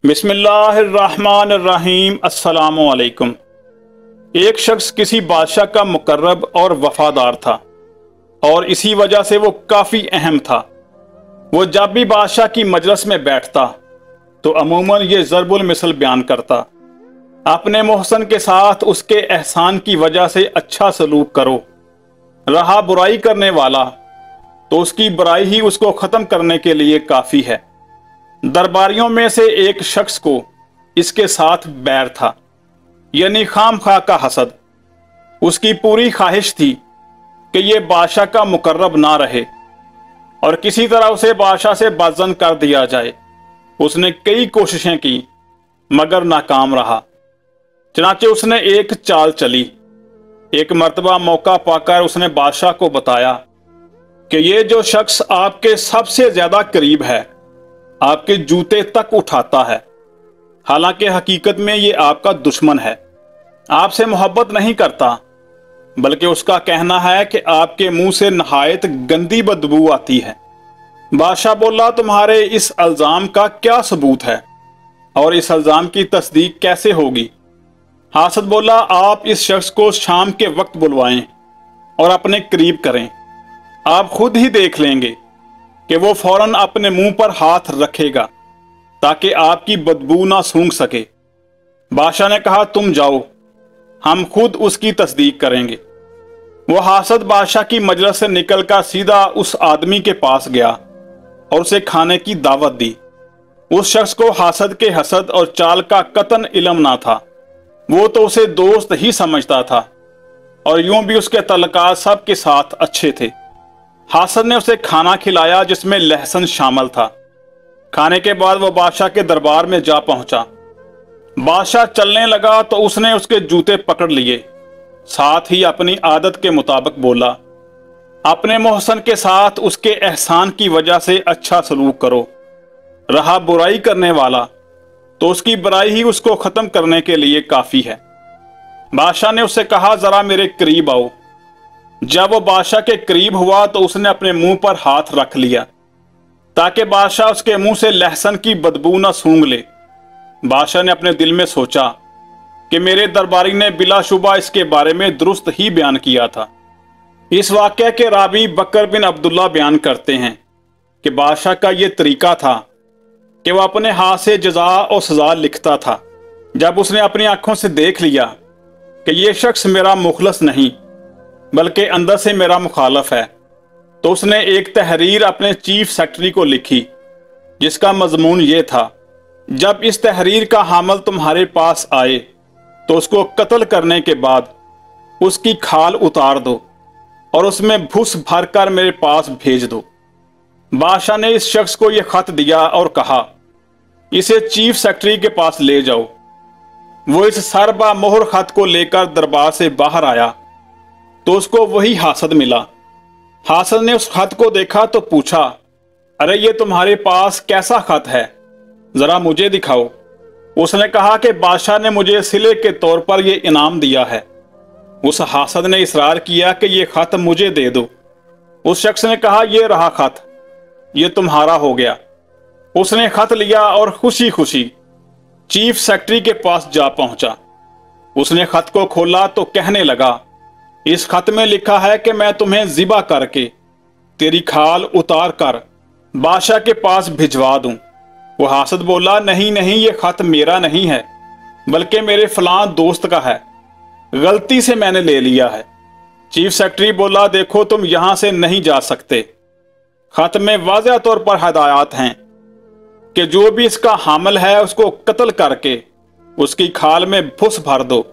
बिस्मिल्लाहिर्रहमानिर्रहीम। अस्सलाम वालेकुम। एक शख्स किसी बादशाह का मुकर्रब और वफादार था और इसी वजह से वो काफ़ी अहम था। वो जब भी बादशाह की मजलिस में बैठता तो अमूमन ये ज़रबुल मिसल बयान करता, अपने मोहसन के साथ उसके एहसान की वजह से अच्छा सलूक करो। रहा बुराई करने वाला तो उसकी बुराई ही उसको ख़त्म करने के लिए काफ़ी है। दरबारियों में से एक शख्स को इसके साथ बैर था, यानी खाम खा का हसद। उसकी पूरी ख्वाहिश थी कि ये बादशाह का मुकर्रब ना रहे और किसी तरह उसे बादशाह से बाज़न कर दिया जाए। उसने कई कोशिशें की मगर नाकाम रहा। चनाचे उसने एक चाल चली। एक मर्तबा मौका पाकर उसने बादशाह को बताया कि ये जो शख्स आपके सबसे ज्यादा करीब है, आपके जूते तक उठाता है, हालांकि हकीकत में ये आपका दुश्मन है। आपसे मोहब्बत नहीं करता, बल्कि उसका कहना है कि आपके मुंह से नहायत गंदी बदबू आती है। बादशाह बोला, तुम्हारे इस इल्जाम का क्या सबूत है और इस इल्जाम की तस्दीक कैसे होगी? हासद बोला, आप इस शख्स को शाम के वक्त बुलवाएं और अपने करीब करें। आप खुद ही देख लेंगे कि वो फौरन अपने मुंह पर हाथ रखेगा ताकि आपकी बदबू ना सूंघ सके। बादशाह ने कहा, तुम जाओ, हम खुद उसकी तस्दीक करेंगे। वो हासद बादशाह की मजलिस से निकलकर सीधा उस आदमी के पास गया और उसे खाने की दावत दी। उस शख्स को हासद के हसद और चाल का कतन इल्म ना था। वो तो उसे दोस्त ही समझता था और यूं भी उसके तल्लुकात सब के साथ अच्छे थे। हासद ने उसे खाना खिलाया जिसमें लहसुन शामिल था। खाने के बाद वो बादशाह के दरबार में जा पहुंचा। बादशाह चलने लगा तो उसने उसके जूते पकड़ लिए, साथ ही अपनी आदत के मुताबिक बोला, अपने मोहसन के साथ उसके एहसान की वजह से अच्छा सलूक करो। रहा बुराई करने वाला तो उसकी बुराई ही उसको खत्म करने के लिए काफी है। बादशाह ने उससे कहा, जरा मेरे करीब आओ। जब वो बादशाह के करीब हुआ तो उसने अपने मुंह पर हाथ रख लिया ताकि बादशाह उसके मुंह से लहसुन की बदबू न सूंघ ले। बादशाह ने अपने दिल में सोचा कि मेरे दरबारी ने बिलाशुबा इसके बारे में दुरुस्त ही बयान किया था। इस वाक़या के रावी बकर बिन अब्दुल्ला बयान करते हैं कि बादशाह का यह तरीका था कि वह अपने हाथ से जजा और सजा लिखता था। जब उसने अपनी आंखों से देख लिया कि यह शख्स मेरा मुखलस नहीं बल्कि अंदर से मेरा मुखालफ है, तो उसने एक तहरीर अपने चीफ सेक्रेटरी को लिखी जिसका मजमून ये था, जब इस तहरीर का हामिल तुम्हारे पास आए तो उसको कत्ल करने के बाद उसकी खाल उतार दो और उसमें भूस भरकर मेरे पास भेज दो। बादशाह ने इस शख्स को यह खत दिया और कहा, इसे चीफ सेक्रेटरी के पास ले जाओ। वो इस सरबा मोहर खत को लेकर दरबार से बाहर आया तो उसको वही हासद मिला। हासद ने उस खत को देखा तो पूछा, अरे ये तुम्हारे पास कैसा खत है, जरा मुझे दिखाओ। उसने कहा कि बादशाह ने मुझे सिले के तौर पर यह इनाम दिया है। उस हासद ने इसरार किया कि यह खत मुझे दे दो। उस शख्स ने कहा, यह रहा खत, यह तुम्हारा हो गया। उसने खत लिया और खुशी खुशी चीफ सेक्रेटरी के पास जा पहुंचा। उसने खत को खोला तो कहने लगा, इस खत में लिखा है कि मैं तुम्हें ज़िबा करके तेरी खाल उतार कर बादशाह के पास भिजवा दूं। वो हासद बोला, नहीं नहीं, ये खत मेरा नहीं है बल्कि मेरे फलां दोस्त का है, गलती से मैंने ले लिया है। चीफ सेक्रेटरी बोला, देखो तुम यहां से नहीं जा सकते। खत में वाज़ेह तौर पर हदायत हैं कि जो भी इसका हामिल है उसको कत्ल करके उसकी खाल में भुस भर दो।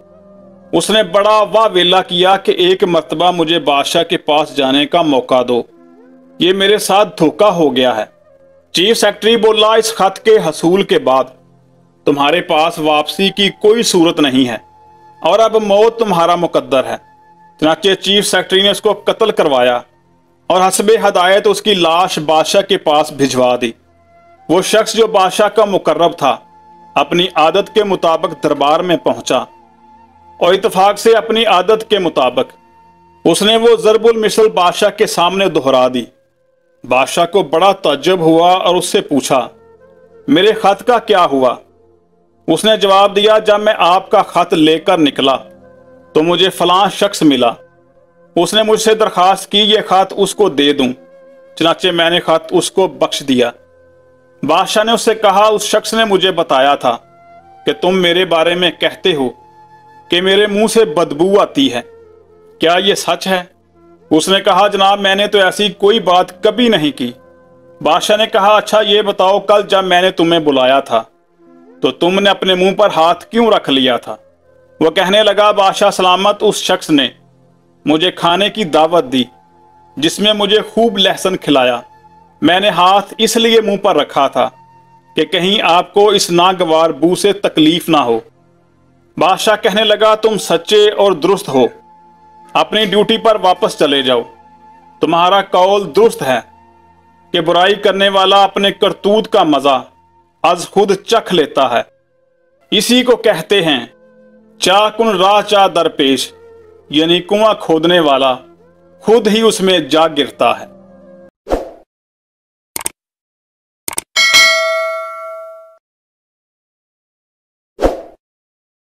उसने बड़ा वाह वेला किया कि एक मर्तबा मुझे बादशाह के पास जाने का मौका दो, ये मेरे साथ धोखा हो गया है। चीफ सेक्रेटरी बोला, इस खत के हसूल के बाद तुम्हारे पास वापसी की कोई सूरत नहीं है और अब मौत तुम्हारा मुकद्दर है। चनाचे चीफ सेक्रेटरी ने उसको कत्ल करवाया और हसबे हदायत उसकी लाश बादशाह के पास भिजवा दी। वो शख्स जो बादशाह का मुकर्रब था अपनी आदत के मुताबिक दरबार में पहुंचा और इत्तेफाक से अपनी आदत के मुताबिक उसने वो ज़रबुल मिसल बादशाह के सामने दोहरा दी। बादशाह को बड़ा ताज्जुब हुआ और उससे पूछा, मेरे खत का क्या हुआ? उसने जवाब दिया, जब मैं आपका खत लेकर निकला तो मुझे फलां शख्स मिला। उसने मुझसे दरखास्त की ये खत उसको दे दूं, चनाचे मैंने खत उसको बख्श दिया। बादशाह ने उससे कहा, उस शख्स ने मुझे बताया था कि तुम मेरे बारे में कहते हो कि मेरे मुंह से बदबू आती है, क्या ये सच है? उसने कहा, जनाब मैंने तो ऐसी कोई बात कभी नहीं की। बादशाह ने कहा, अच्छा ये बताओ, कल जब मैंने तुम्हें बुलाया था तो तुमने अपने मुंह पर हाथ क्यों रख लिया था? वह कहने लगा, बादशाह सलामत, उस शख्स ने मुझे खाने की दावत दी जिसमें मुझे खूब लहसुन खिलाया। मैंने हाथ इसलिए मुंह पर रखा था कि कहीं आपको इस नागवार बू से तकलीफ ना हो। बादशाह कहने लगा, तुम सच्चे और दुरुस्त हो, अपनी ड्यूटी पर वापस चले जाओ। तुम्हारा कौल दुरुस्त है कि बुराई करने वाला अपने करतूत का मजा आज खुद चख लेता है। इसी को कहते हैं चाकुन राह चा दरपेश, यानी कुआं खोदने वाला खुद ही उसमें जा गिरता है।